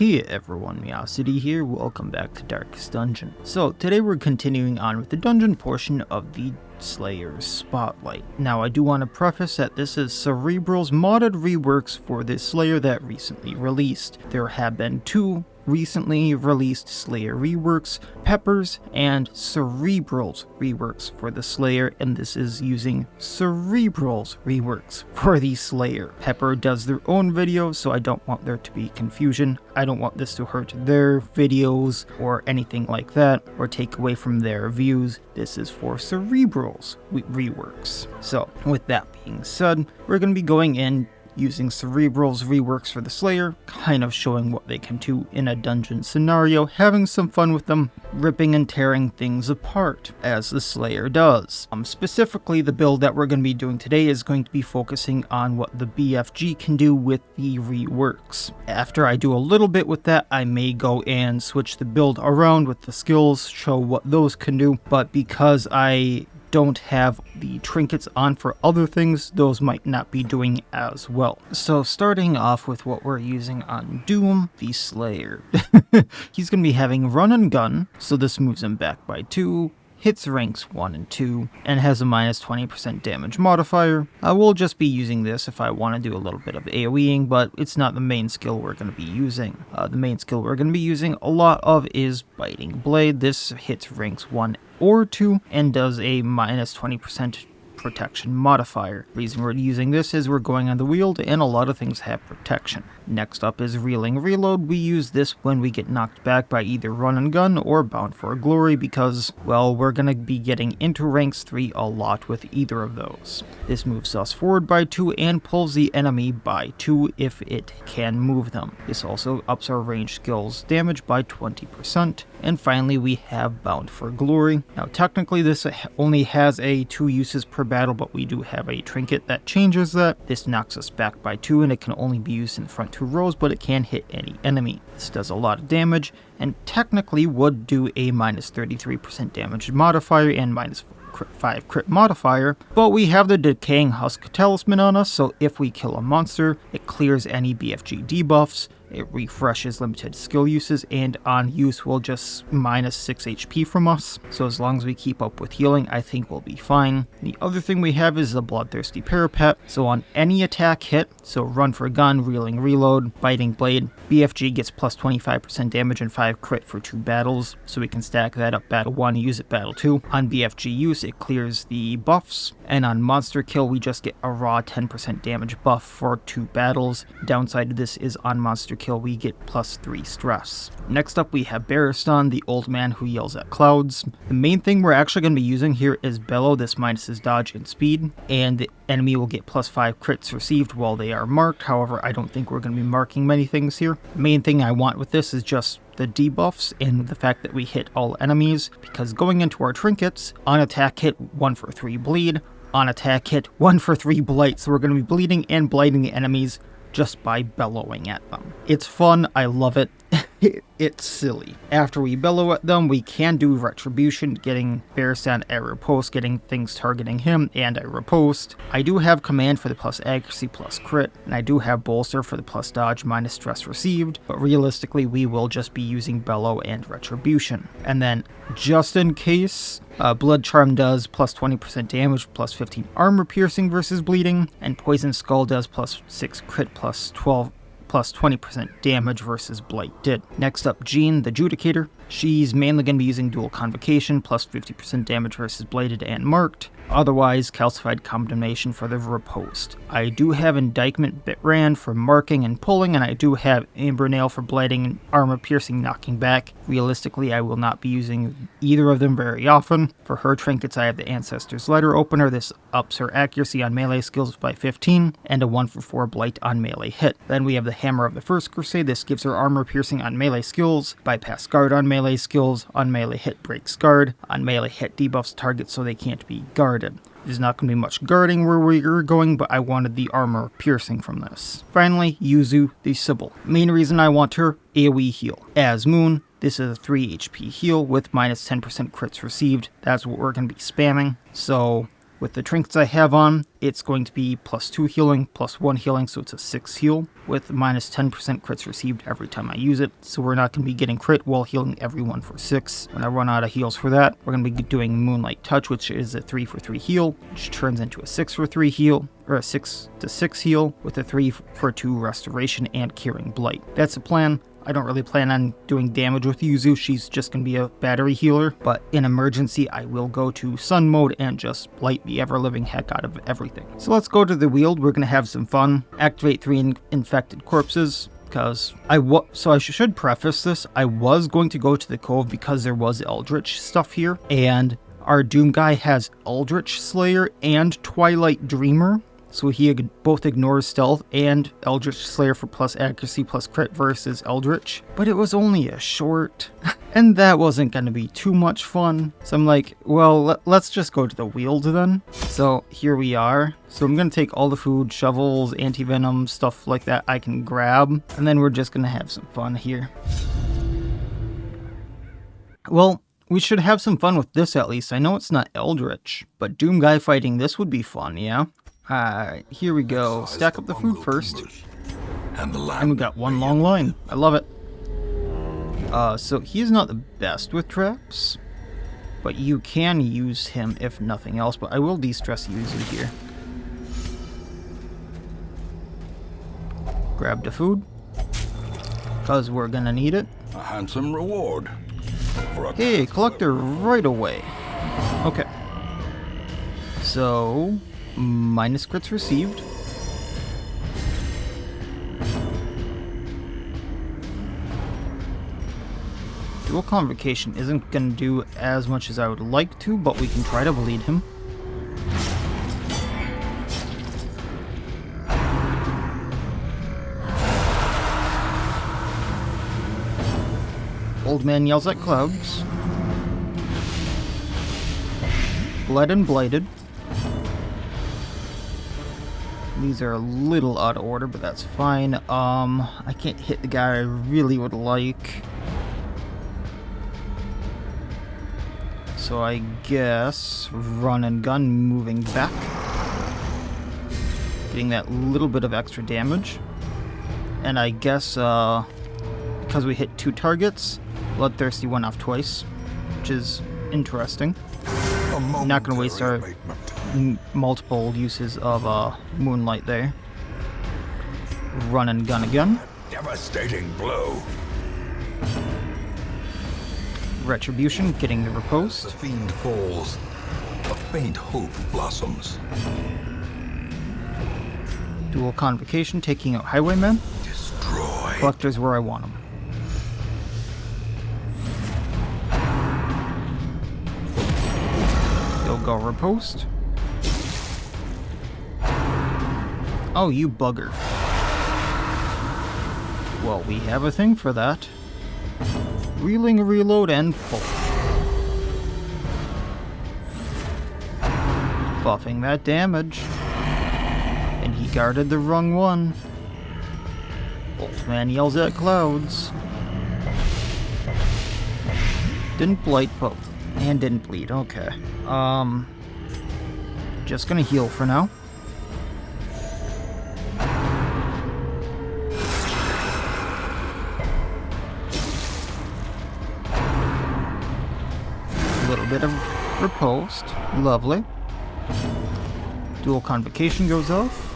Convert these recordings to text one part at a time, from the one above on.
Hey everyone, Miacidae here, welcome back to Darkest Dungeon. So today we're continuing on with the dungeon portion of the Slayer's Spotlight. Now I do want to preface that this is Cerebral's modded reworks for this Slayer that recently released. There have been two recently released Slayer reworks, Pepper's and Cerebral's reworks for the Slayer, and this is using Cerebral's reworks for the Slayer. Pepper does their own videos, so I don't want there to be confusion. I don't want this to hurt their videos or anything like that, or take away from their views. This is for Cerebral's reworks. So, with that being said, we're going to be going in using Cerebral's reworks for the Slayer, kind of showing what they can do in a dungeon scenario, having some fun with them, ripping and tearing things apart, as the Slayer does. Specifically, the build that we're going to be doing today is going to be focusing on what the BFG can do with the reworks. After I do a little bit with that, I may go and switch the build around with the skills, show what those can do, but because I don't have the trinkets on for other things, those might not be doing as well. So starting off with what we're using on Doom, the Slayer. He's going to be having Run and Gun, so this moves him back by 2, hits ranks 1 and 2, and has a minus 20% damage modifier. I will just be using this if I want to do a little bit of AoEing, but it's not the main skill we're going to be using. The main skill we're going to be using a lot of is Biting Blade. This hits ranks 1 or 2 and does a minus 20% protection modifier. The reason we're using this is we're going on the Weald, and a lot of things have protection. Next up is Reeling Reload. We use this when we get knocked back by either Run and Gun or Bound for Glory because, well, we're going to be getting into ranks 3 a lot with either of those. This moves us forward by 2 and pulls the enemy by 2 if it can move them. This also ups our range skills damage by 20%. And finally we have Bound for Glory. Now technically this only has a 2 uses per battle, but we do have a trinket that changes that. This knocks us back by 2 and it can only be used in the front 2 rows, but it can hit any enemy. This does a lot of damage and technically would do a minus 33% damage modifier and minus 5 crit modifier, but we have the Decaying Husk Talisman on us, so if we kill a monster, it clears any BFG debuffs, it refreshes limited skill uses, and on use will just minus 6 HP from us. So as long as we keep up with healing, I think we'll be fine. The other thing we have is the Bloodthirsty Parapet. So on any attack hit, so Run for Gun, Reeling Reload, Biting Blade, BFG gets plus 25% damage and 5 crit for 2 battles. So we can stack that up battle 1, use it battle 2. On BFG use, it clears the buffs. And on monster kill, we just get a raw 10% damage buff for 2 battles. Downside of this is on monster kill, we get plus 3 stress. Next up we have Baristan, the old man who yells at clouds. The main thing we're actually going to be using here is Bellow. This minuses dodge and speed, and the enemy will get plus 5 crits received while they are marked. However, I don't think we're going to be marking many things here. The main thing I want with this is just the debuffs and the fact that we hit all enemies, because going into our trinkets, on attack hit 1 for 3 bleed, on attack hit 1 for 3 blight, so we're going to be bleeding and blighting the enemies just by bellowing at them. It's fun, I love it. It's silly. After we bellow at them, we can do Retribution, getting Baristan at riposte, getting things targeting him, and at riposte. I do have Command for the plus accuracy plus crit, and I do have Bolster for the plus dodge minus stress received, but realistically we will just be using Bellow and Retribution. And then, just in case, Blood Charm does plus 20% damage, plus 15 armor piercing versus bleeding, and Poison Skull does plus 6 crit plus 12 plus 20% damage versus Blight did. Next up, Jean, the Judicator. She's mainly going to be using Dual Convocation, plus 50% damage versus Bladed and Marked. Otherwise, Calcified Condemnation for the riposte. I do have Indictment Bitran for marking and pulling, and I do have Amber Nail for blighting and armor piercing knocking back. Realistically, I will not be using either of them very often. For her trinkets, I have the Ancestor's Letter Opener. This ups her accuracy on melee skills by 15, and a 1 for 4 blight on melee hit. Then we have the Hammer of the First Crusade. This gives her armor piercing on melee skills, bypass guard on melee skills, on melee hit breaks guard, on melee hit debuffs targets so they can't be guarded. There's not going to be much guarding where we're going, but I wanted the armor piercing from this. Finally, Yuzu, the Sibyl. Main reason I want her, AoE heal. As Moon, this is a 3 HP heal with minus 10% crits received. That's what we're going to be spamming. So With the trinkets I have on, it's going to be +2 healing, +1 healing, so it's a 6 heal, with -10% crits received every time I use it. So we're not going to be getting crit while healing everyone for 6. When I run out of heals for that, we're going to be doing Moonlight Touch, which is a 3 for 3 heal, which turns into a 6 for 3 heal, or a 6 to 6 heal, with a 3 for 2 restoration and Curing Blight. That's the plan. I don't really plan on doing damage with Yuzu, she's just going to be a battery healer, but in emergency I will go to Sun mode and just blight the ever-living heck out of everything. So let's go to the Weald, we're going to have some fun. Activate 3 infected corpses, because I should preface this, I was going to go to the Cove because there was Eldritch stuff here, and our Doom guy has Eldritch Slayer and Twilight Dreamer. So he both ignores stealth and Eldritch Slayer for plus accuracy plus crit versus Eldritch. But it was only a short, and that wasn't going to be too much fun. So I'm like, well, let's just go to the Weald then. So here we are. So I'm going to take all the food, shovels, anti-venom, stuff like that I can grab. And then we're just going to have some fun here. Well, we should have some fun with this at least. I know it's not Eldritch, but Doom guy fighting this would be fun, yeah? Alright, here we go. Stack up the food first. And we got one long line. I love it. So he's not the best with traps, but you can use him if nothing else, but I will de-stress Yuzu here. Grab the food, because we're gonna need it. A handsome reward. Hey, collector right away. Okay. So minus crits received. Dual Convocation isn't going to do as much as I would like to, but we can try to bleed him. Old man yells at clouds. Bled and blighted. These are a little out of order, but that's fine. I can't hit the guy I really would like. So I guess run and gun, moving back. Getting that little bit of extra damage. And I guess because we hit 2 targets, Bloodthirsty went off twice, which is interesting. Not going to waste our multiple uses of Moonlight there. Run and gun again. Devastating blow. Retribution, getting the riposte. The fiend falls. A faint hope blossoms. Dual Convocation, taking out Highwaymen. Destroy. Collector's where I want them. Go riposte. Oh, you bugger. Well, we have a thing for that. Reeling, reload, and pull. Buffing that damage. And he guarded the wrong one. Old man yells at clouds. Didn't blight, but... and didn't bleed, okay. Just gonna heal for now. A little bit of riposte, lovely. Dual Convocation goes off.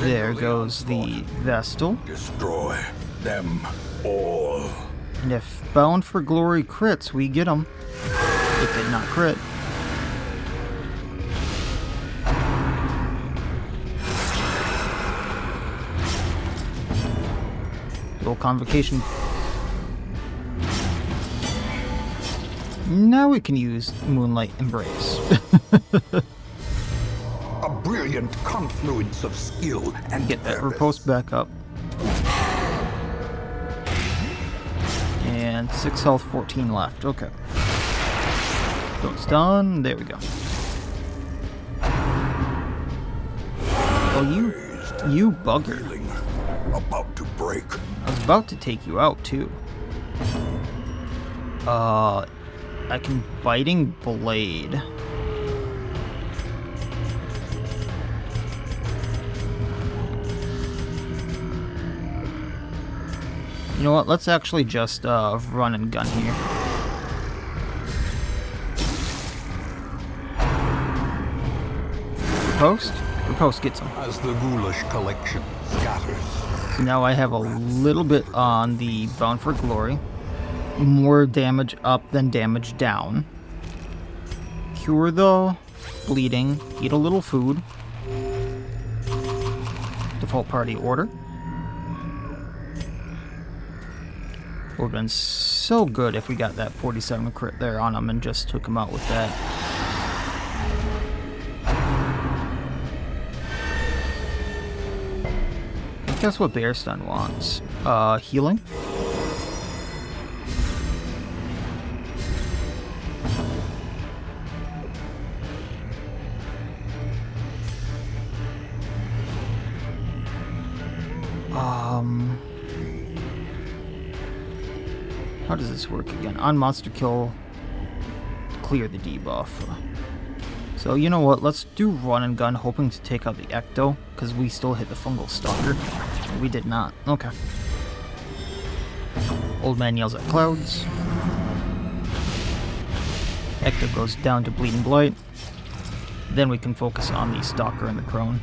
There goes the Vestal. Destroy them all. And if Bound for Glory crits, we get them. It did not crit. Dual Convocation. Now we can use Moonlight Embrace. A brilliant confluence of skill and get that riposte back up. And 6 health, 14 left. Okay. Don't stun. There we go. Oh, you bugger. About to break. I was about to take you out, too. I can Biting Blade. You know what? Let's actually just run and gun here. Riposte? Riposte gets him. As the ghoulish collection scatters. So now I have a little bit on the Bound for Glory. More damage up than damage down. Cure the bleeding. Eat a little food. Default party order. Would have been so good if we got that 47 crit there on him and just took him out with that. Guess what Bear Stun wants? Healing? How does this work again? On monster kill, clear the debuff. So you know what, let's do run and gun, hoping to take out the Ecto, because we still hit the Fungal Stalker. We did not. Okay. Old man yells at clouds. Ecto goes down to Bleeding Blight. Then we can focus on the Stalker and the Crone.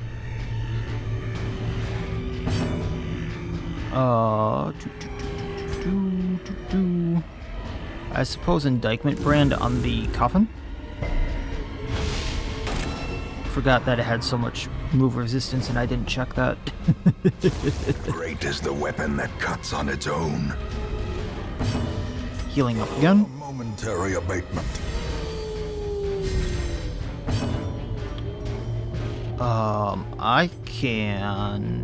I suppose Indictment Brand on the Coffin. Forgot that it had so much move resistance and I didn't check that. Great is the weapon that cuts on its own. Healing up again. A momentary abatement. I can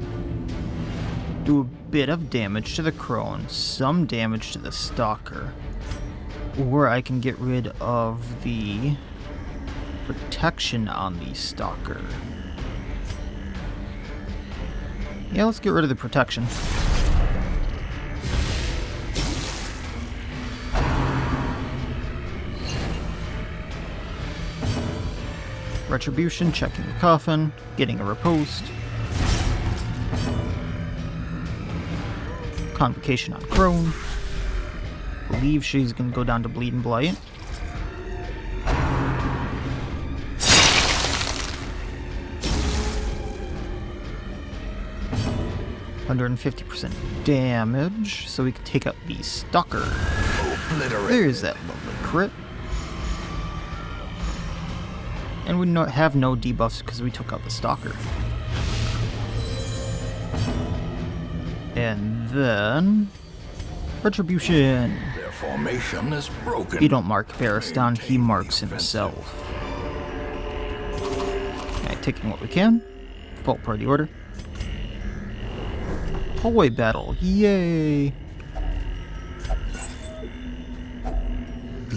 do a bit of damage to the Crone, some damage to the Stalker, or I can get rid of the protection on the Stalker. Yeah, let's get rid of the protection. Retribution, checking the Coffin, getting a riposte. Convocation on Crone. Believe she's gonna go down to Bleed and Blight. %50% damage, so we can take out the Stalker. There's that lovely crit. And we have no debuffs because we took out the Stalker. And then Retribution. Their formation is broken. You don't mark Barristan, he marks himself. Alright, taking what we can. Default party order. Hallway battle, yay!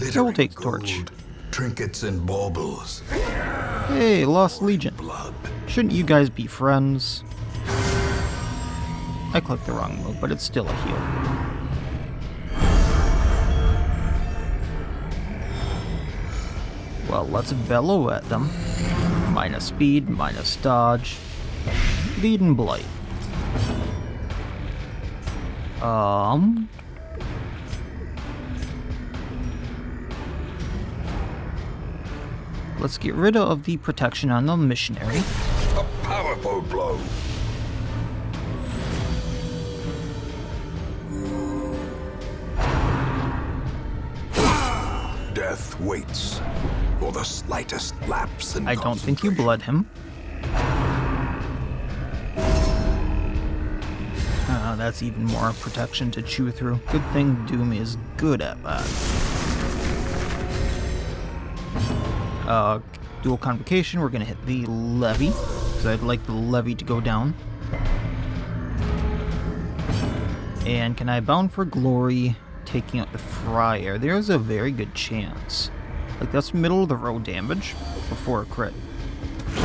So we'll take the torch. Trinkets and baubles. Hey, Lost Legion. Blood. Shouldn't you guys be friends? I clicked the wrong move, but it's still a heal. Well, let's bellow at them. Minus speed, minus dodge. Bleed and Blight. Let's get rid of the protection on the Missionary. A powerful blow. Death waits for the slightest lapse in I don't think you bled him. That's even more protection to chew through. Good thing Doom is good at that. Dual Convocation, we're gonna hit the Levy, because I'd like the Levy to go down. And can I Bound for Glory, taking out the Friar? There's a very good chance. Like, that's middle of the road damage before a crit.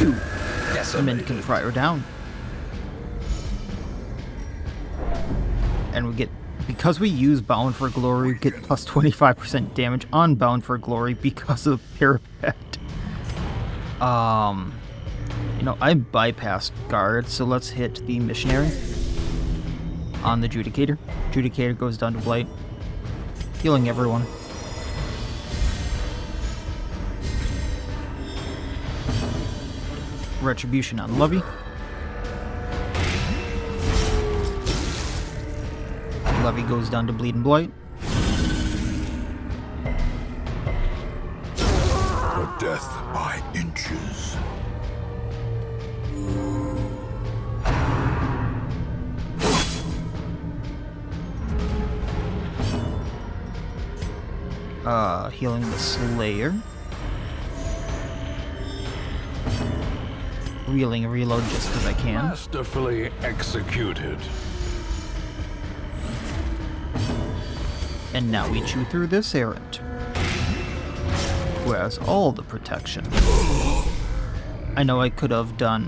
Ooh, the Mendicant Friar down. And we get because we use Bound for Glory, we get plus 25% damage on Bound for Glory because of Parapet. You know, I bypassed Guard, so let's hit the Missionary on the Judicator. Judicator goes down to Blight, healing everyone. Retribution on Levy. Levy goes down to Bleed and Blight. For death by inches. Healing the Slayer. Reeling and reload just because I can. Masterfully executed. And now we chew through this Errant, who has all the protection. I know I could have done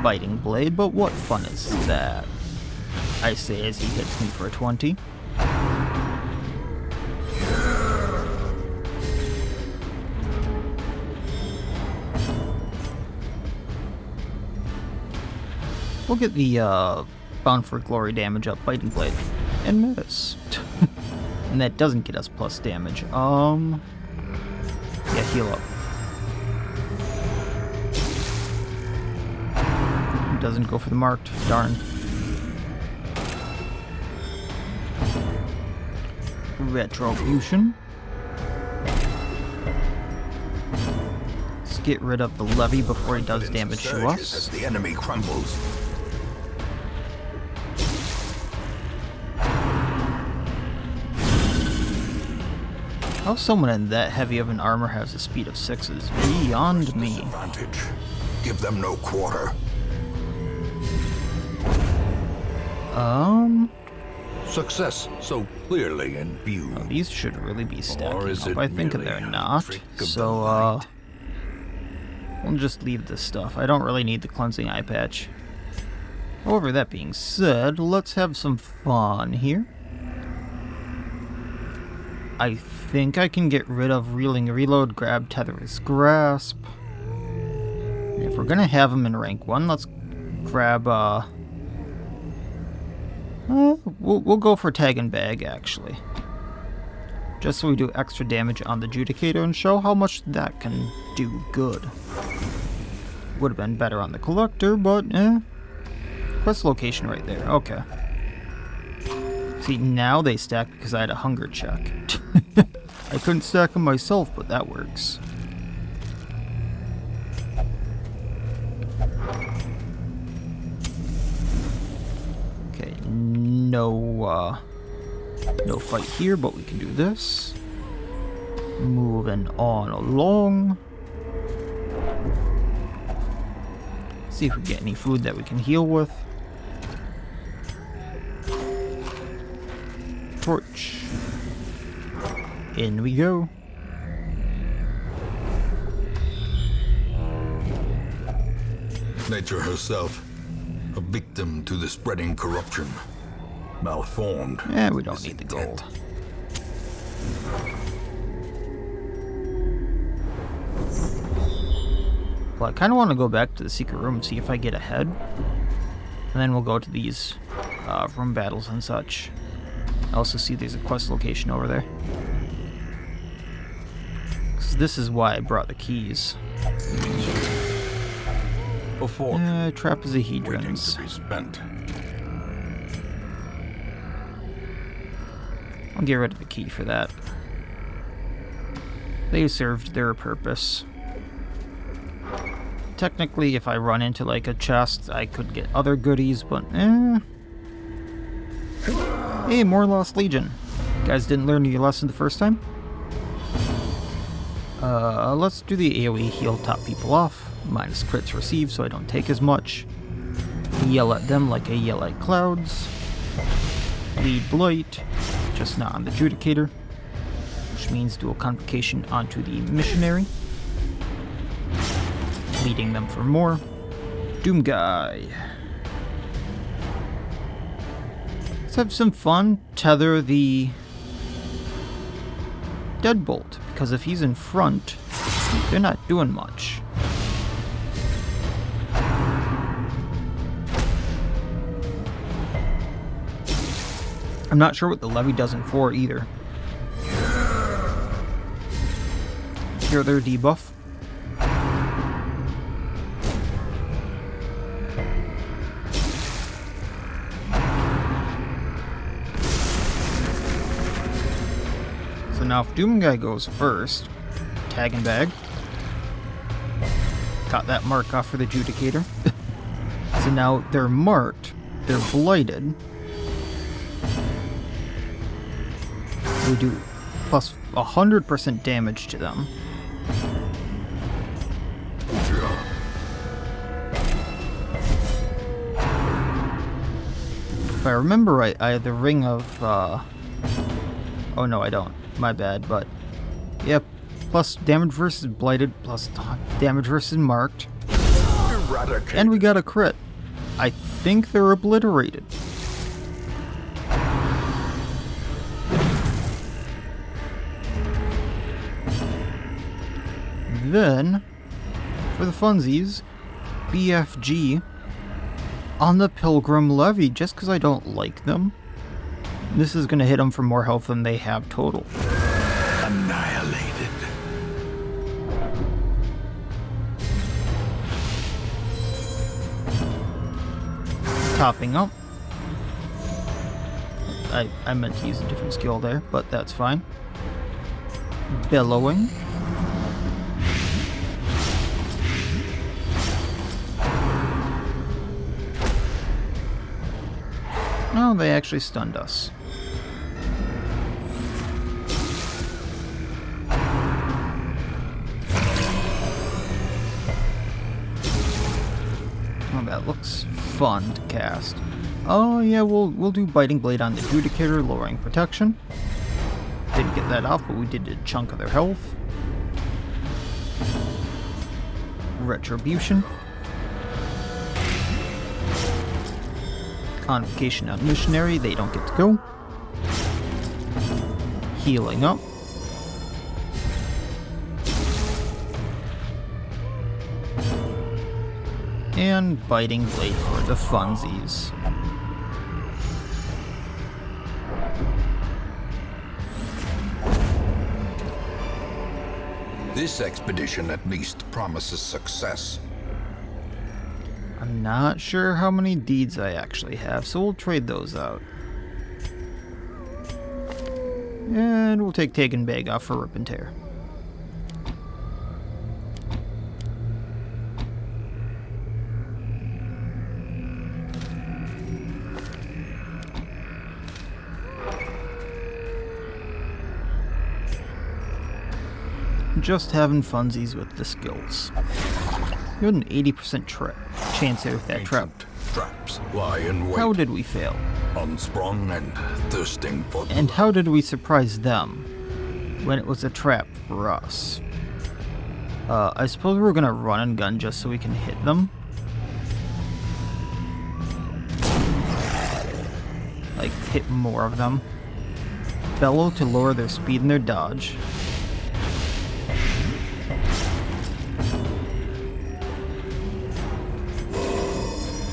Biting Blade, but what fun is that? I say as he hits me for a 20. We'll get the Bound for Glory damage up, Biting Blade, and miss. And that doesn't get us plus damage. Yeah, heal up. Doesn't go for the marked, darn. Retribution. Let's get rid of the Levy before he does damage to us. As the enemy crumbles. How someone in that heavy of an armor has a speed of 6 is beyond me. Advantage. Give them no quarter. Success so clearly in view. Oh, these should really be stacking is up. it I think merely they're a not. trick of the So, light? we'll just leave this stuff. I don't really need the cleansing eye patch. However, that being said, let's have some fun here. I think I can get rid of Reeling Reload, grab Tether's Grasp. And if we're gonna have him in rank 1, let's grab, we'll go for Tag and Bag, actually. Just so we do extra damage on the Judicator and show how much that can do good. Would have been better on the Collector, but, Quest location right there, okay. See, now they stack because I had a hunger check. I couldn't stack them myself, but that works. Okay, no fight here, but we can do this. Moving on along. See if we get any food that we can heal with. Torch. In we go. Nature herself, a victim to the spreading corruption. Malformed. Yeah, we don't is need the intent. gold. Well, I kind of want to go back to the secret room and see if I get ahead. And then we'll go to these room battles and such. I also see there's a quest location over there. Because this is why I brought the keys. Before waiting Trapezohedrons. to be spent. I'll get rid of the key for that. They served their purpose. Technically, if I run into like a chest, I could get other goodies, but Hey, more Lost Legion. You guys didn't learn your lesson the first time? Let's do the AoE heal, top people off. Minus crits received, so I don't take as much. Yell at them like I yell at clouds. Bleed Blight, just not on the Judicator. Which means dual convocation onto the Missionary. Leading them for more. Doom Guy. Let's have some fun. Tether the Deadbolt, because if he's in front, they're not doing much. I'm not sure what the Levy does in 4 either. Hear their debuff. So now if Doom Guy goes first, tag and bag. Got that mark off for the Judicator. So now they're marked, they're blighted. We do plus 100% damage to them. If I remember right, I have the ring of, oh no, I don't. My bad, but... Yep, plus damage versus blighted, plus damage versus marked. And we got a crit. I think they're obliterated. Then, for the funsies, BFG on the Pilgrim Levy, just because I don't like them. This is going to hit them for more health than they have total. Annihilated. Topping up. I meant to use a different skill there, but that's fine. Bellowing. Oh, they actually stunned us. Oh, that looks fun to cast. Oh yeah, we'll do Biting Blade on the Judicator, lowering protection. Didn't get that off, but we did a chunk of their health. Retribution. Convocation on Missionary, they don't get to go. Healing up. And Biting Blade for the funsies. This expedition at least promises success. I'm not sure how many deeds I actually have, so we'll trade those out. And we'll take and Bag off for Rip and Tear. Just having funsies with the skills. You had an 80% chance there with that trap. Traps lie in wait. How did we fail? Unsprung and thirsting for blood. And how did we surprise them when it was a trap for us? I suppose we're gonna run and gun just so we can hit them. Like, hit more of them. Bellow to lower their speed and their dodge.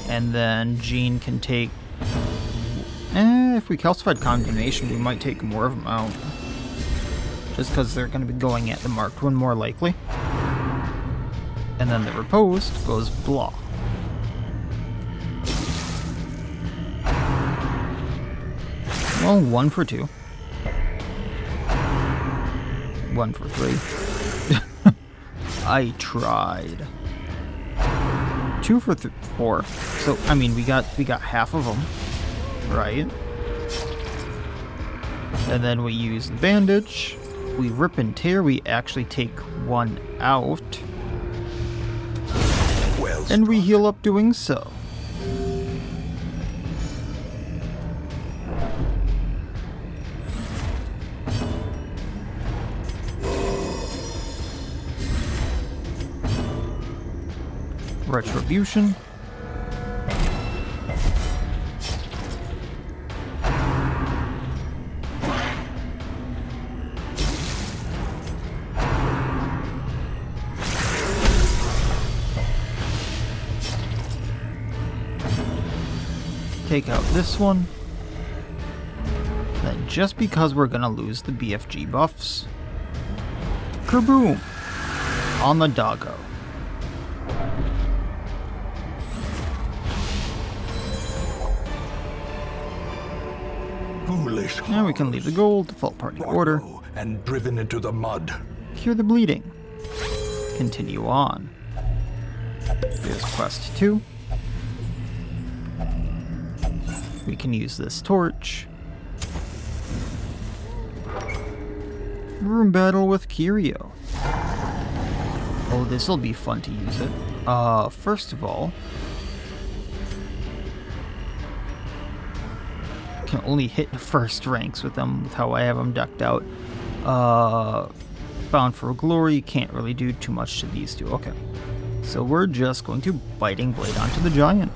And then Jean can take... if we calcified Condemnation, we might take more of them out. Just because they're going to be going at the marked one more likely. And then the Riposte goes blah. Well, 1 for 2. 1 for 3. I tried. 2 for 4. So I mean, we got half of them, right? And then we use the bandage. We Rip and Tear. We actually take 1 out, Well, and we heal up doing so. Retribution. take out this one. Then just because we're gonna lose the BFG buffs, kerboom! On the doggo. Foolish. Now we can leave the gold, default party order. And driven into the mud. Cure the bleeding. Continue on. There's quest 2. We can use this torch. Room battle with Kirio. Oh, this'll be fun to use it. First of all, can only hit first ranks with them, with how I have them decked out. Bound for Glory, can't really do too much to these two. Okay. So we're just going to Biting Blade onto the Giant.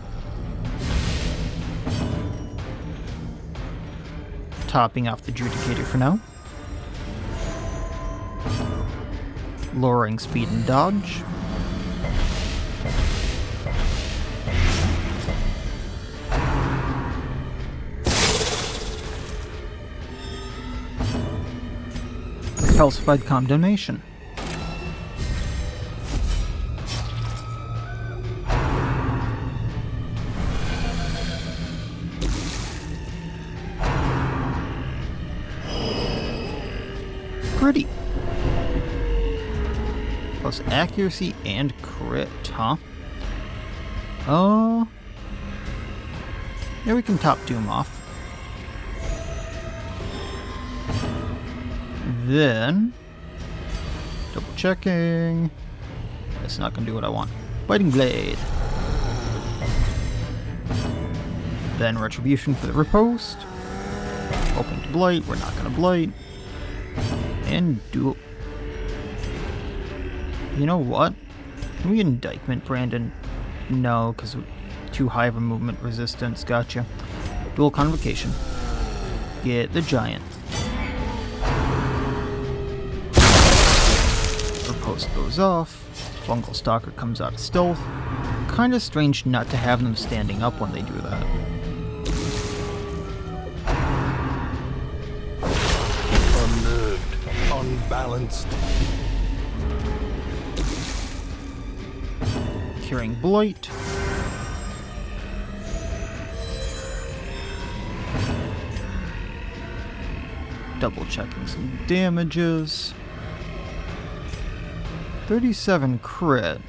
Topping off the Judicator for now. Lowering speed and dodge. Calcified Condemnation. Pretty. Plus accuracy and crit, huh? Yeah, we can top Doom off. Then, double checking. That's not gonna do what I want. Biting Blade. Then Retribution for the riposte. Hoping to blight. We're not gonna blight. And do. You know what? Can we indictment Brandon? No, because too high of a movement resistance. Gotcha. Dual Convocation. Get the Giant. Riposte goes off. Fungal Stalker comes out of stealth. Kinda strange not to have them standing up when they do that. Unnerved, unbalanced. Curing Blight. Double checking some damages. 37 crit.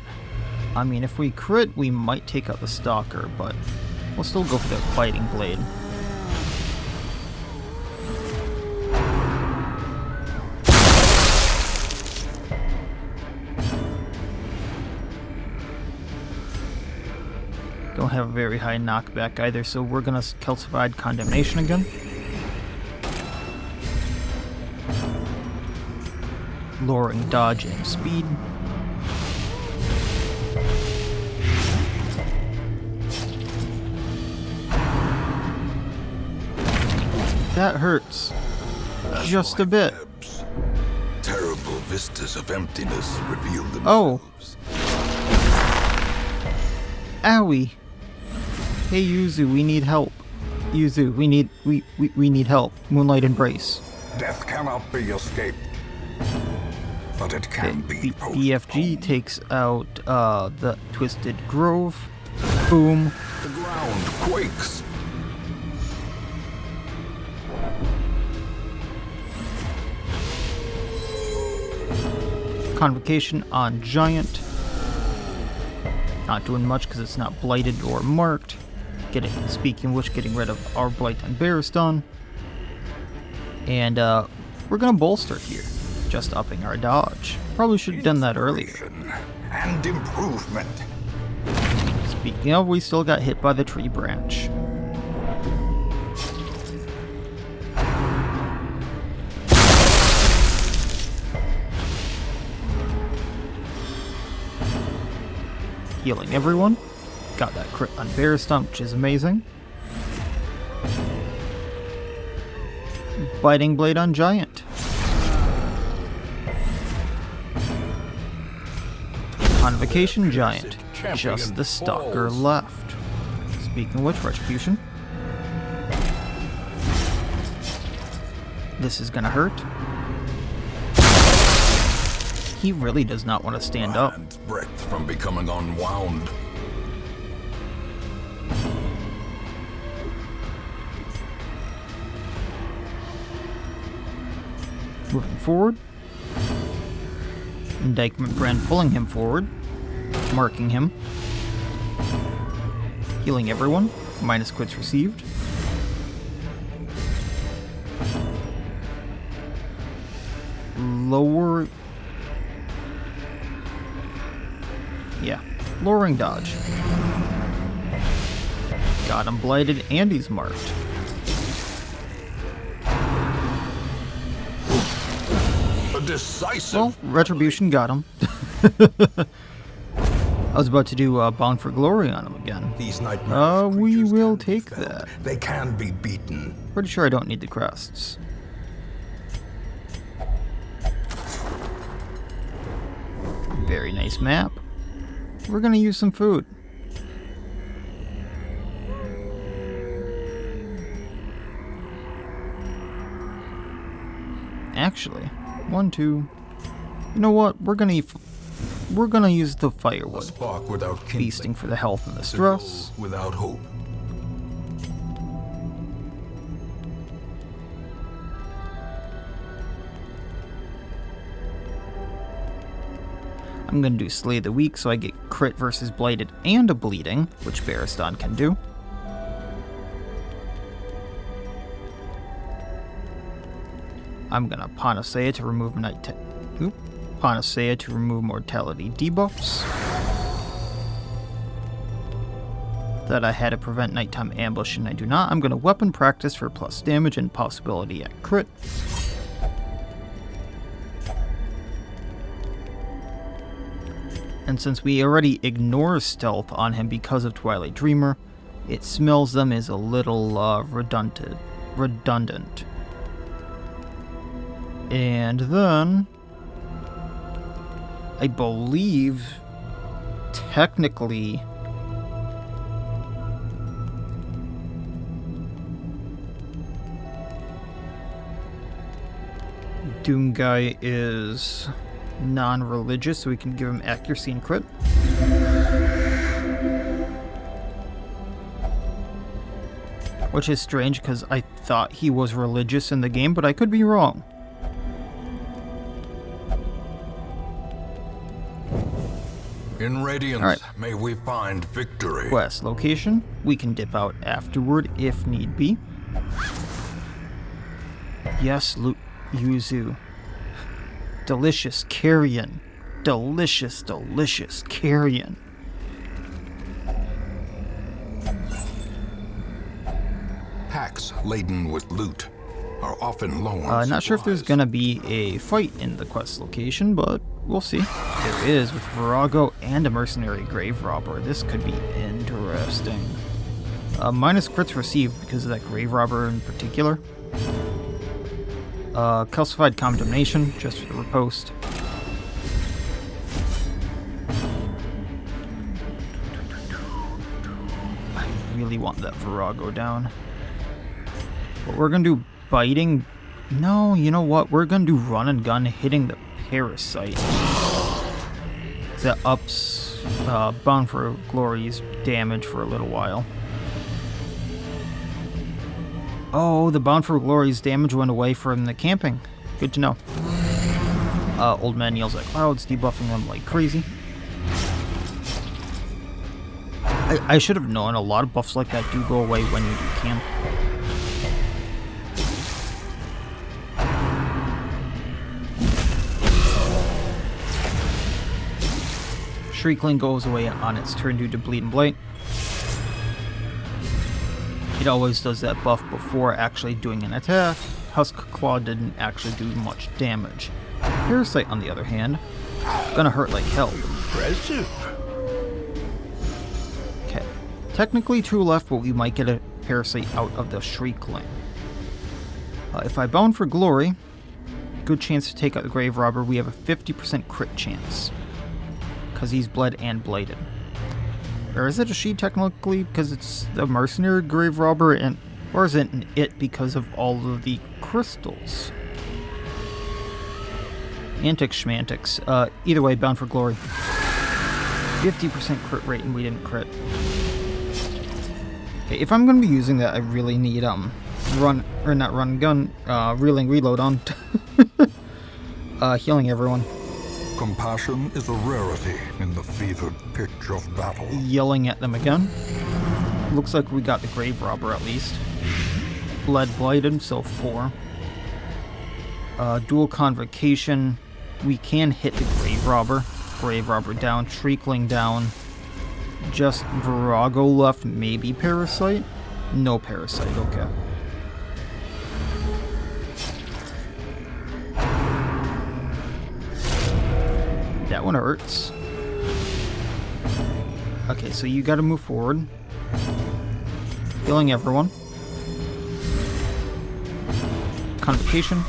I mean, if we crit, we might take out the Stalker, but we'll still go for the Biting Blade. Don't have a very high knockback either, so we're gonna Calcified Condemnation again. Lowering dodge and speed. That hurts. Just a bit. Terrible vistas of emptiness reveal themselves. Oh. Owie. Hey Yuzu, we need help. Yuzu, we need help. Moonlight Embrace. Death cannot be escaped. But it can be postponed. BFG takes out the Twisted Grove. Boom. The ground quakes. Convocation on Giant. Not doing much because it's not blighted or marked. Speaking of which, getting rid of our Blight and Barristan. And we're gonna bolster here. Just upping our dodge. Probably should have done that earlier. And improvement. Speaking of, we still got hit by the tree branch. Healing everyone. Got that crit on Barristan, which is amazing. Biting Blade on Giant. Convocation Giant. Just the Stalker left. Speaking of which, Retribution. this is gonna hurt. He really does not want to stand up. Hand's breadth from becoming unwound. Moving forward. Indictment brand pulling him forward. Marking him. Healing everyone. Minus crits received. Lower... Yeah. Lowering dodge. Got him blighted and he's marked. A decisive... Well, Retribution got him. I was about to do Bound for Glory on him again. These nightmare We creatures will can be take felled. that. They can be beaten. Pretty sure I don't need the crests. Very nice map. We're gonna use some food. Actually, 1, 2. You know what? We're gonna use the A firewood. spark without kindling. Feasting for the health and the Sibyl stress. without hope. I'm gonna do Slay the Weak so I get crit versus Blighted and a bleeding, which Baristan can do. I'm gonna Panacea to remove Panacea to remove mortality debuffs. That I had to prevent nighttime ambush and I do not. I'm gonna Weapon Practice for plus damage and possibility at crit. And since we already ignore stealth on him because of Twilight Dreamer, it smells them as a little redundant. And then, I believe, technically, Doomguy is non-religious, so we can give him accuracy and crit. Which is strange, because I thought he was religious in the game, but I could be wrong. In Radiance, Alright. may we find victory. Quest location. We can dip out afterward if need be. Yes, Yuzu. Delicious carrion. Delicious, delicious carrion. Packs laden with loot are often low on Not sure if there's supplies. gonna be a fight in the quest location, but we'll see. There is, with Virago and a Mercenary Grave Robber. This could be interesting. Minus crits received because of that Grave Robber in particular. Calcified Condemnation, just for the riposte. I really want that Virago down. But we're gonna do biting. No, you know what? We're gonna do run and gun hitting the parasite. That ups Bound for Glory's damage for a little while. Oh, the Bound for Glory's damage went away from the camping. Good to know. Old Man Yells at Clouds, debuffing them like crazy. I should have known a lot of buffs like that do go away when you do camp. Shriekling goes away on its turn due to Bleed and Blight. It always does that buff before actually doing an attack. Husk Claw didn't actually do much damage. Parasite, on the other hand, gonna hurt like hell. Impressive. Okay. Technically 2 left, but we might get a Parasite out of the Shriekling. If I Bound for Glory, good chance to take out the Grave Robber. We have a 50% crit chance. Because he's bled and blighted. Or is it a she technically because it's the Mercenary Grave Robber, and or is it an it because of all of the crystals. Antics schmantics. Either way, bound for glory. 50% crit rate and we didn't crit. Okay, if I'm going to be using that, I really need, reeling reload on. Healing everyone. Compassion is a rarity in the fevered pitch of battle. Yelling at them again. Looks like we got the grave robber at least. Blood blighted, so 4. Dual convocation. We can hit the grave robber. Grave robber down, trickling down. Just Virago left, maybe Parasite? No Parasite, okay. That one hurts. Okay, so you gotta move forward. Healing everyone. Convocation.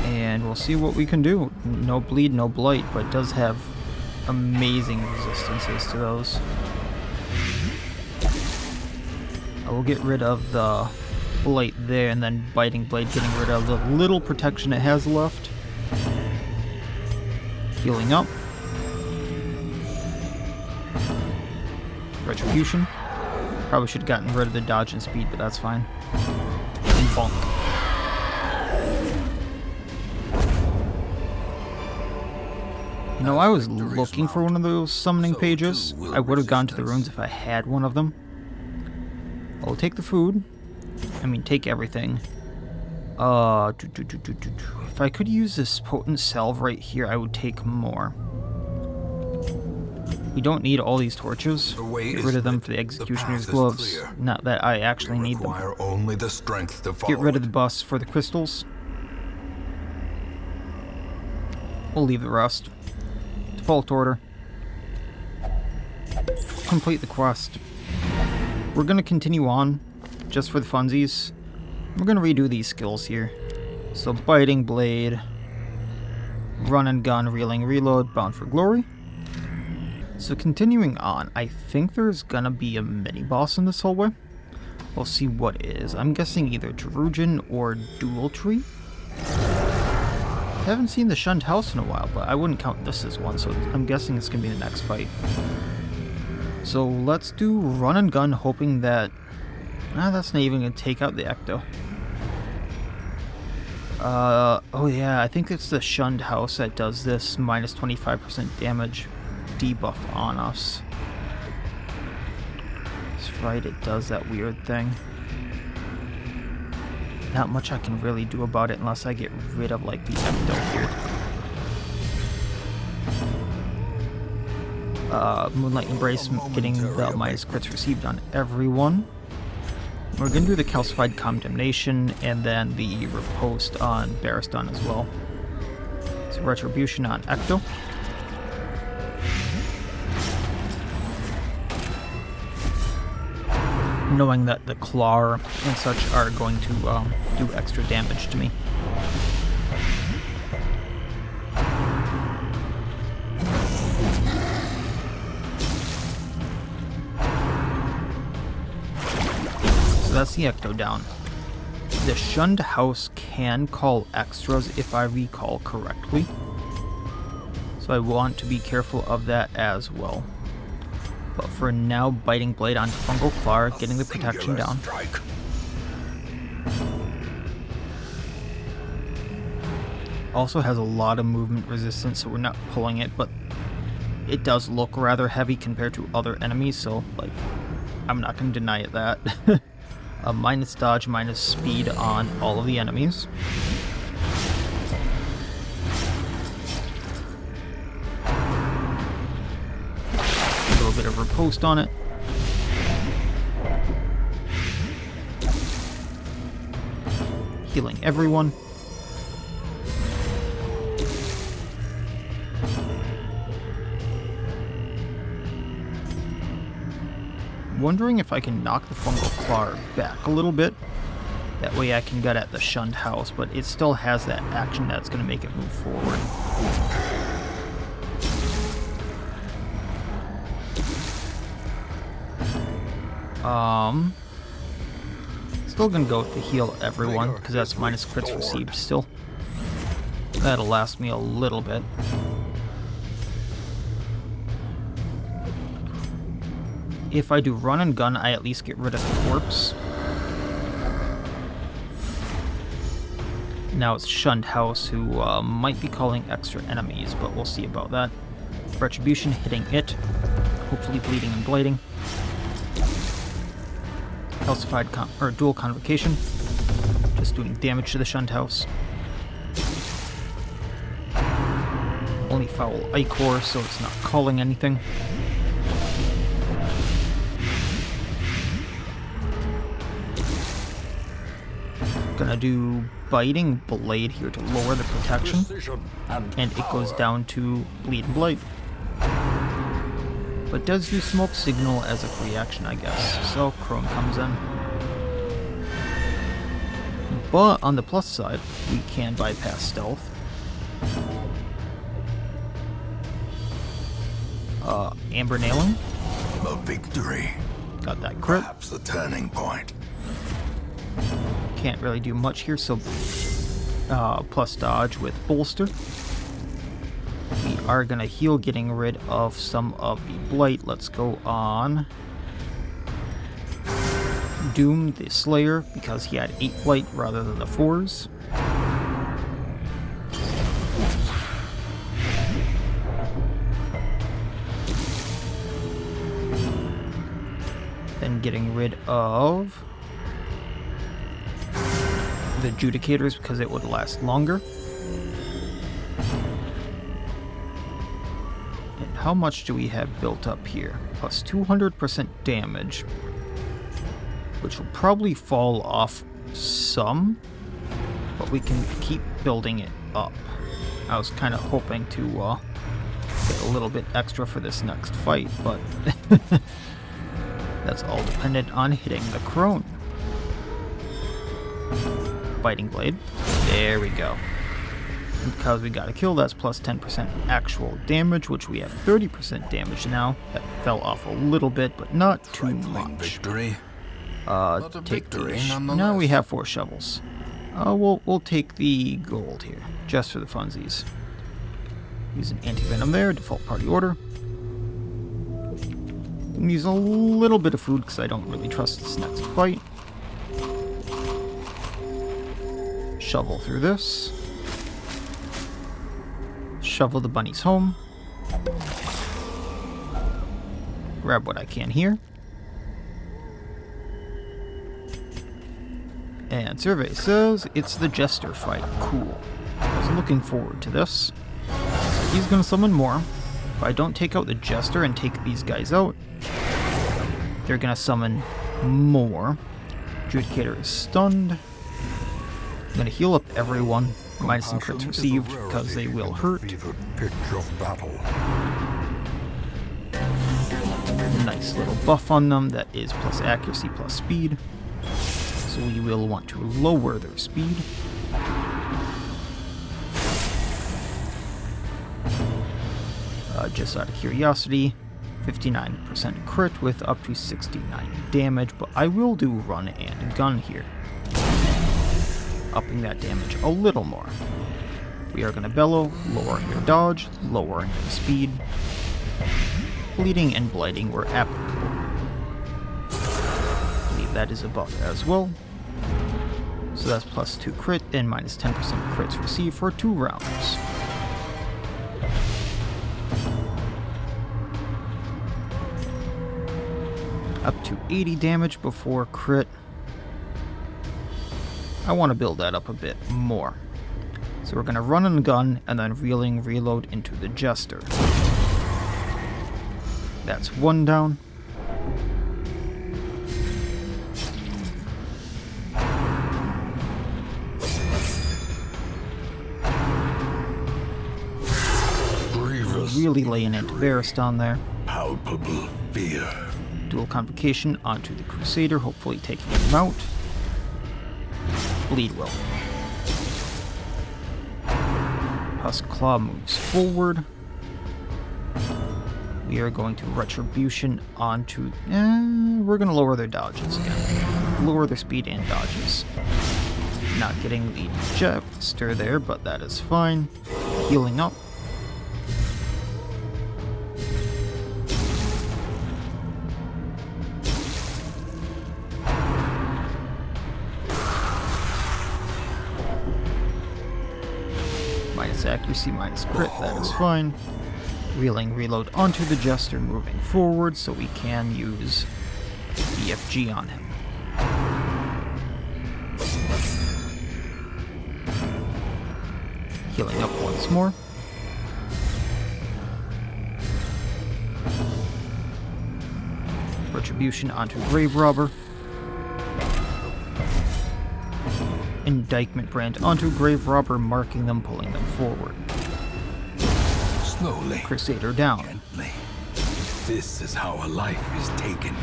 And we'll see what we can do. No bleed, no blight, but it does have amazing resistances to those. I will get rid of the blight there, and then biting blade, getting rid of the little protection it has left. Healing up. Retribution. Probably should have gotten rid of the dodge and speed, but that's fine. And bonk. You know, I was looking for one of those summoning pages. I would have gone to the runes if I had one of them. I'll take the food. I mean, take everything. If I could use this potent salve right here, I would take more. We don't need all these torches. Get rid of them for the executioner's gloves. Not that I actually need them. Only the strength to follow. Get rid of the busts for the crystals. We'll leave the rest. Default order. Complete the quest. We're gonna continue on, just for the funsies. We're gonna redo these skills here. So biting blade, run and gun, reeling reload, bound for glory. So continuing on, I think there's gonna be a mini boss in this hallway. We'll see what it is. I'm guessing either Jerujan or Dual Tree. I haven't seen the Shunned house in a while, but I wouldn't count this as one, so I'm guessing it's gonna be the next fight. So let's do run and gun, hoping that... that's not even gonna take out the Ecto. Oh yeah, I think it's the Shunned house that does this minus 25% damage debuff on us. That's right, it does that weird thing. Not much I can really do about it unless I get rid of, like, the Ecto here. Moonlight Embrace, getting the minus crits received on everyone. We're going to do the Calcified Condemnation, and then the Riposte on Baristan as well. So Retribution on Ecto. Knowing that the Claw and such are going to do extra damage to me. So that's the Ecto down. The Shunned house can call extras if I recall correctly. So I want to be careful of that as well. But for now, biting blade onto Fungal Claw, getting the protection down. Also has a lot of movement resistance, so we're not pulling it, but it does look rather heavy compared to other enemies, so like I'm not going to deny it that. Minus dodge, minus speed on all of the enemies. A little bit of riposte on it. Healing everyone. Wondering if I can knock the Fungal Claw back a little bit. That way I can get at the Shunned house, but it still has that action that's going to make it move forward. Still gonna go to heal everyone, because that's minus crits received still. That'll last me a little bit. If I do run and gun, I at least get rid of the corpse. Now it's Shunned House, who might be calling extra enemies, but we'll see about that. Retribution hitting it, hopefully bleeding and blading. Calcified or dual convocation, just doing damage to the Shunned House. Only foul ichor, so it's not calling anything. Gonna do biting blade here to lower the protection, and it goes down to bleed and blade. But does do smoke signal as a free action, I guess. So Crone comes in. But on the plus side, we can bypass stealth. Amber nailing. A victory. Got that crit. Perhaps the turning point. Can't really do much here, so plus dodge with bolster. We are gonna heal, getting rid of some of the blight. Let's go on Doom the Slayer, because he had 8 blight rather than the 4s. Then getting rid of the Judicators because it would last longer. And how much do we have built up here? Plus 200% damage, which will probably fall off some, but we can keep building it up. I was kind of hoping to get a little bit extra for this next fight, but that's all dependent on hitting the Crone. Biting blade. There we go. And because we got a kill, that's plus 10% actual damage, which we have 30% damage now. That fell off a little bit, but not too much. Victory. Take the now we have 4 shovels. We'll take the gold here, just for the funsies. Use an anti-venom there, default party order. Use a little bit of food because I don't really trust this next fight. Shovel through this. Shovel the bunnies home. Grab what I can here. And survey says it's the Jester fight. Cool. I was looking forward to this. He's gonna summon more. If I don't take out the Jester and take these guys out, they're gonna summon more. Judicator is stunned. I'm gonna heal up everyone, minus some crits received, because they will hurt. Nice little buff on them that is plus accuracy plus speed. So we will want to lower their speed. Just out of curiosity, 59% crit with up to 69 damage, but I will do run and gun here, upping that damage a little more. We are going to bellow, lowering their dodge, lowering their speed. Bleeding and blighting were applicable. I believe that is a buff as well. So that's plus 2 crit and minus 10% crits received for 2 rounds. Up to 80 damage before crit. I want to build that up a bit more. So we're going to run and gun and then reload into the Jester. That's 1 down. Really laying into Baristan there. Palpable fear. Dual Convocation onto the Crusader, hopefully taking him out. Bleed will. Husk Claw moves forward. We are going to Retribution onto... we're going to lower their dodges again. Lower their speed and dodges. Not getting the Jester there, but that is fine. Healing up. Minus accuracy, minus crit, that is fine. Wheeling reload onto the Jester moving forward so we can use BFG on him. Healing up once more. Retribution onto Grave Robber. Indictment Brand onto Grave Robber, marking them, pulling them forward. Slowly. Crusader down. Gently. This is how a life is taken.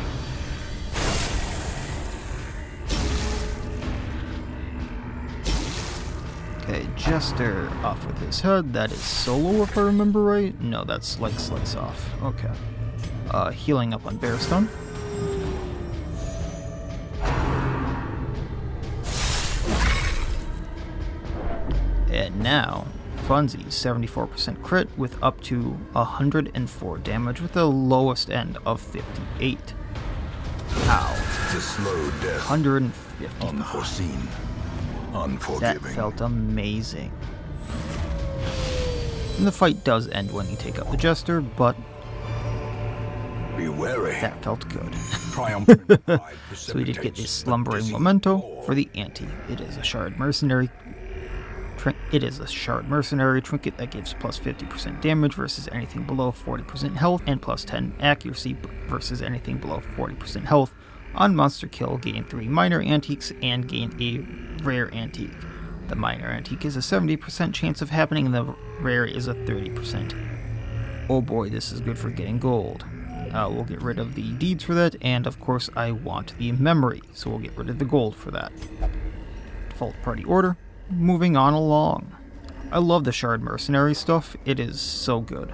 Okay, Jester off with his head. That is solo if I remember right. No, that's like slice off. Okay. Healing up on Bearstone. And now, Funzy, 74% crit with up to 104 damage with the lowest end of 58. Ow. The slow death. 150. Unforeseen. That Unforgiving. felt amazing. And the fight does end when you take out the Jester, but Be wary. that felt good. Triumphant pride So we did get precipitates a the Slumbering dizzy Memento fall. for the ante. It is a Shard Mercenary. It is a Shard Mercenary trinket that gives plus 50% damage versus anything below 40% health, and plus 10 accuracy versus anything below 40% health. On monster kill, gain 3 minor antiques and gain a rare antique. The minor antique is a 70% chance of happening, and the rare is a 30%. Oh boy, this is good for getting gold. We'll get rid of the deeds for that, and of course I want the memory, so we'll get rid of the gold for that. Default party order. Moving on along. I love the Shard Mercenary stuff. It is so good.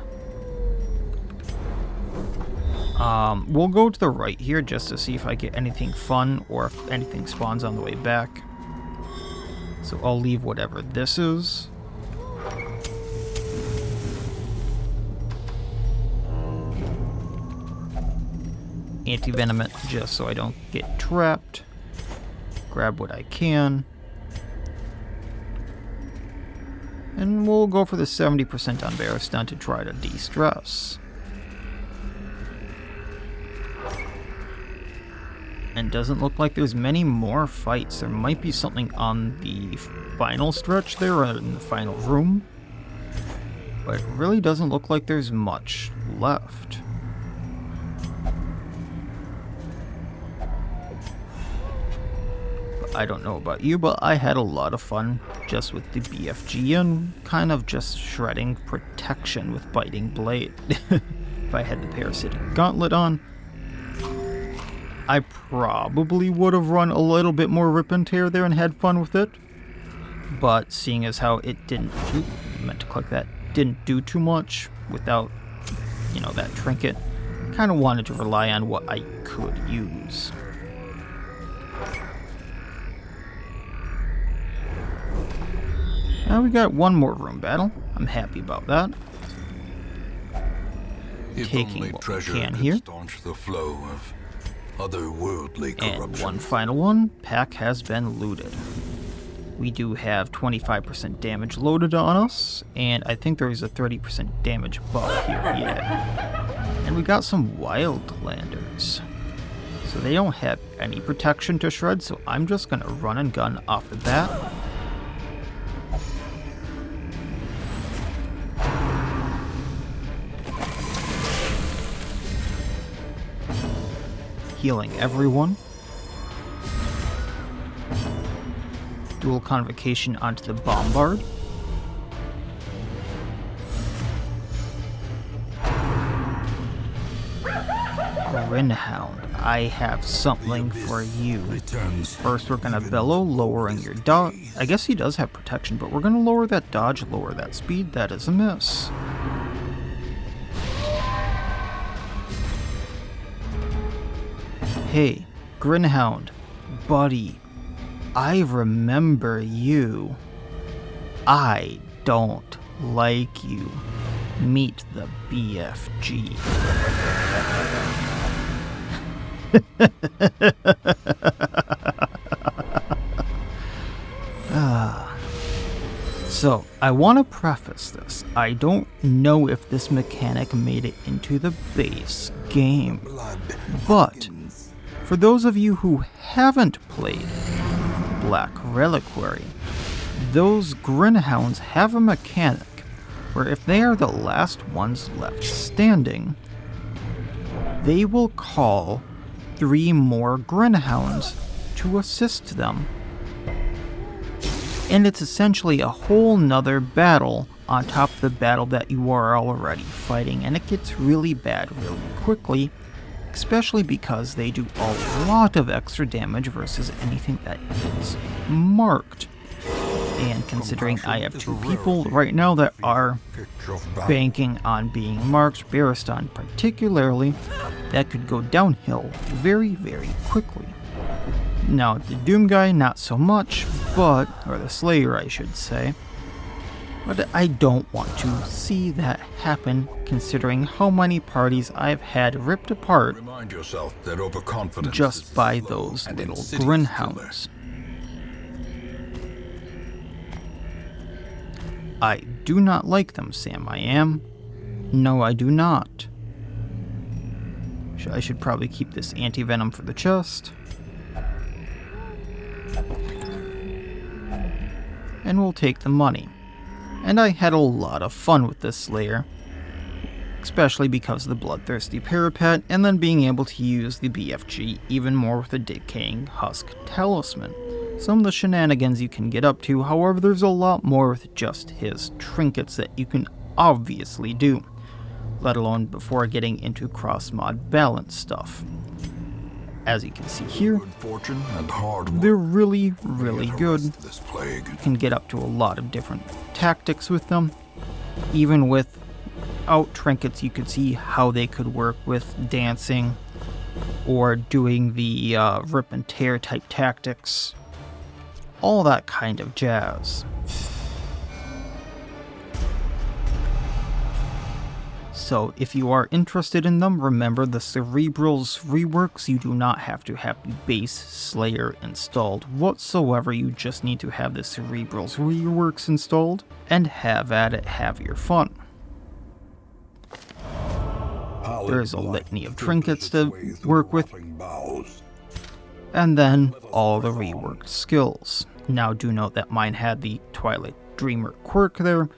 We'll go to the right here just to see if I get anything fun or if anything spawns on the way back. So I'll leave whatever this is. Anti-venomant just so I don't get trapped. Grab what I can. And we'll go for the 70% on Bearstone to try to de-stress. And doesn't look like there's many more fights. There might be something on the final stretch there, or in the final room. But it really doesn't look like there's much left. I don't know about you, but I had a lot of fun just with the BFG and kind of just shredding protection with Biting Blade. If I had the Parasitic Gauntlet on, I probably would have run a little bit more Rip and Tear there and had fun with it. But seeing as how it didn't do too much without, that trinket, kind of wanted to rely on what I could use. Now we got one more room battle. I'm happy about that. If Taking only what we treasure can could here. staunch the flow of otherworldly And corruption. one final one. Pack has been looted. We do have 25% damage loaded on us, and I think there is a 30% damage buff here, yeah. And we got some Wildlanders. So they don't have any protection to shred, so I'm just gonna run and gun off the bat. Healing everyone. Dual Convocation onto the Bombard. Grinhound, I have something for you. Returns First, we're gonna even bellow, lowering your dodge. days. I guess he does have protection, but we're gonna lower that dodge, lower that speed. That is a miss. hey, Grinhound, buddy, I remember you. I don't like you. Meet the BFG. So, I want to preface this. I don't know if this mechanic made it into the base game, but for those of you who haven't played Black Reliquary, those Grinhounds have a mechanic where if they are the last ones left standing, they will call 3 more Grinhounds to assist them. And it's essentially a whole nother battle on top of the battle that you are already fighting, and it gets really bad really quickly, especially because they do a lot of extra damage versus anything that is marked. And considering I have 2 people right now that are banking on being marked, Baristan particularly, that could go downhill very, very quickly. Now, the Doom guy, not so much, or the Slayer I should say, but I don't want to see that happen considering how many parties I've had ripped apart just by those little Grinhounds. I do not like them, Sam, I am. No, I do not. I should probably keep this anti-venom for the chest. And we'll take the money. And I had a lot of fun with this Slayer, especially because of the Bloodthirsty Parapet, and then being able to use the BFG even more with the Decaying Husk Talisman. Some of the shenanigans you can get up to, however, there's a lot more with just his trinkets that you can obviously do, let alone before getting into cross-mod balance stuff. As you can see here, they're really, really good. You can get up to a lot of different tactics with them. Even without trinkets, you could see how they could work with dancing or doing the rip and tear type tactics. All that kind of jazz. So if you are interested in them, remember the Cerebral's reworks, you do not have to have the base Slayer installed whatsoever, you just need to have the Cerebral's reworks installed, and have at it, have your fun. There's a litany of trinkets to work with, and then all the reworked skills. Now do note that mine had the Twilight Dreamer quirk there,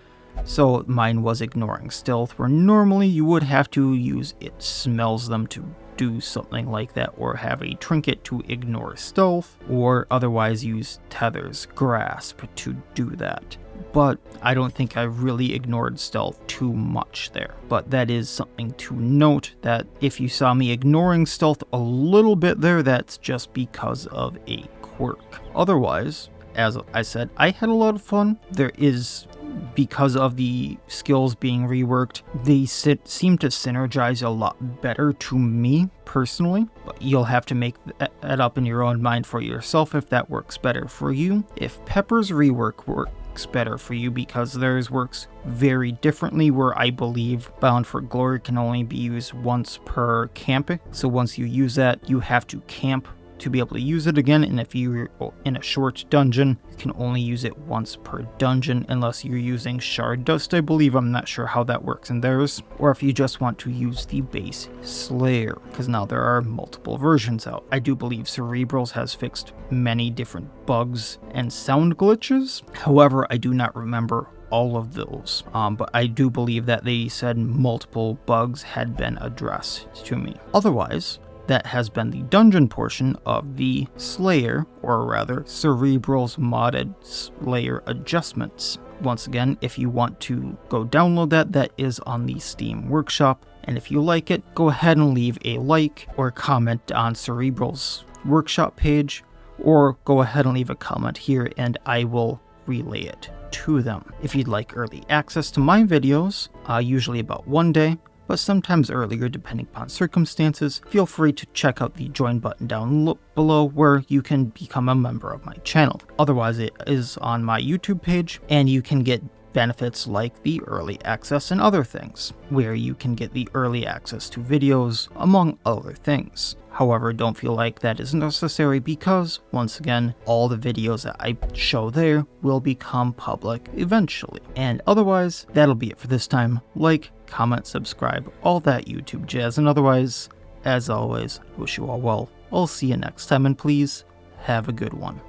so mine was ignoring stealth, where normally you would have to use it smells them to do something like that, or have a trinket to ignore stealth, or otherwise use Tether's Grasp to do that. But I don't think I really ignored stealth too much there. But that is something to note, that if you saw me ignoring stealth a little bit there, that's just because of a quirk. Otherwise, as I said, I had a lot of fun. There is, because of the skills being reworked, they seem to synergize a lot better to me personally, but you'll have to make that up in your own mind for yourself if that works better for you. If Pepper's rework works better for you, because theirs works very differently, where I believe Bound for Glory can only be used once per camping, so once you use that, you have to camp to be able to use it again, and if you're in a short dungeon, you can only use it once per dungeon unless you're using Shard Dust, I believe. I'm not sure how that works in theirs. Or if you just want to use the base Slayer, because now there are multiple versions out. I do believe Cerebral's has fixed many different bugs and sound glitches. However, I do not remember all of those, but I do believe that they said multiple bugs had been addressed to me. Otherwise, that has been the dungeon portion of the Slayer, or rather, Cerebral's modded Slayer adjustments. Once again, if you want to go download that, that is on the Steam Workshop, and if you like it, go ahead and leave a like or comment on Cerebral's Workshop page, or go ahead and leave a comment here and I will relay it to them. If you'd like early access to my videos, usually about one day, but sometimes earlier depending upon circumstances, feel free to check out the join button down below where you can become a member of my channel. Otherwise, it is on my YouTube page, and you can get benefits like the early access and other things, where you can get the early access to videos, among other things. However, don't feel like that is necessary because, once again, all the videos that I show there will become public eventually. And otherwise, that'll be it for this time. Like, comment, subscribe, all that YouTube jazz, and otherwise, as always, wish you all well. I'll see you next time, and please, have a good one.